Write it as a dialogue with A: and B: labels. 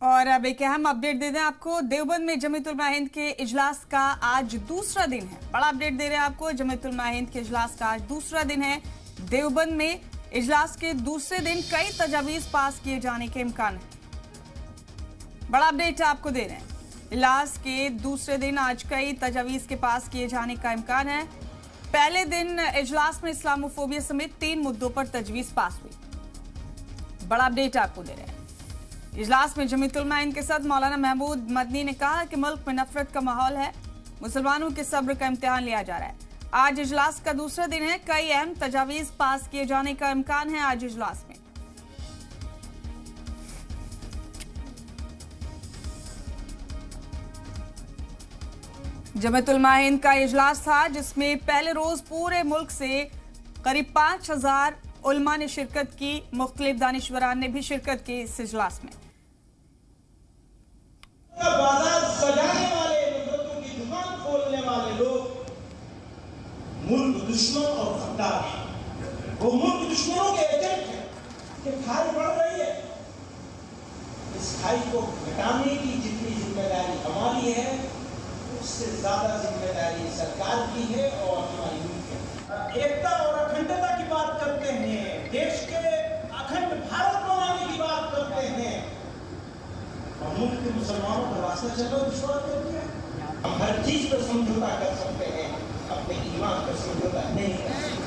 A: और अब एक अहम अपडेट दे दें आपको। देवबंद में जमीयत उलमा हिंद के इजलास का आज दूसरा दिन है। बड़ा अपडेट दे रहे हैं आपको। जमीयत उलमा हिंद के इजलास का आज दूसरा दिन है। देवबंद में इजलास के दूसरे दिन कई तजावीज पास किए जाने के इम्कान है। बड़ा अपडेट आपको दे रहे हैं। इजलास के दूसरे दिन आज कई तजावीज के पास किए जाने का इम्कान है। पहले दिन इजलास में इस्लामोफोबिया समेत 3 मुद्दों पर तजवीज पास हुई। बड़ा अपडेट आपको दे रहे हैं। इजलास में जमीयत उलमा हिंद के सदर मौलाना महमूद मदनी ने कहा कि मुल्क में नफरत का माहौल है, मुसलमानों के सब्र का इम्तिहान लिया जा रहा है। आज इजलास का दूसरा दिन है। कई अहम तजावीज पास किए जाने का इम्कान है आज इजलास में। जमीयत उलमा हिंद का इजलास था जिसमें पहले रोज पूरे मुल्क से करीब 5000 उलमा ने शिरकत की। मुख्तलिफ दानिशवरान ने भी शिरकत की इस इजलास में।
B: बाजार सजाने वाले, नफरतों की दुकान खोलने वाले लोग मुल्क दुश्मन और गद्दार हैं। वो मुल्क दुश्मनों के एजेंट हैं कि खाई बढ़ रही है। इस खाई को घटाने की जितनी जिम्मेदारी हमारी है, उससे ज्यादा जिम्मेदारी सरकार की है और हमारी मुल्क की। एकता और अखंडता की बात करते हैं, देश के अखंड भारत बनाने की बात करते हैं, और मुल्क के मुसलमानों का रास्ता चलो दुश्वार कर दिया। हम हर चीज पर समझौता कर सकते हैं, अपने ईमान पर समझौता नहीं कर सकते।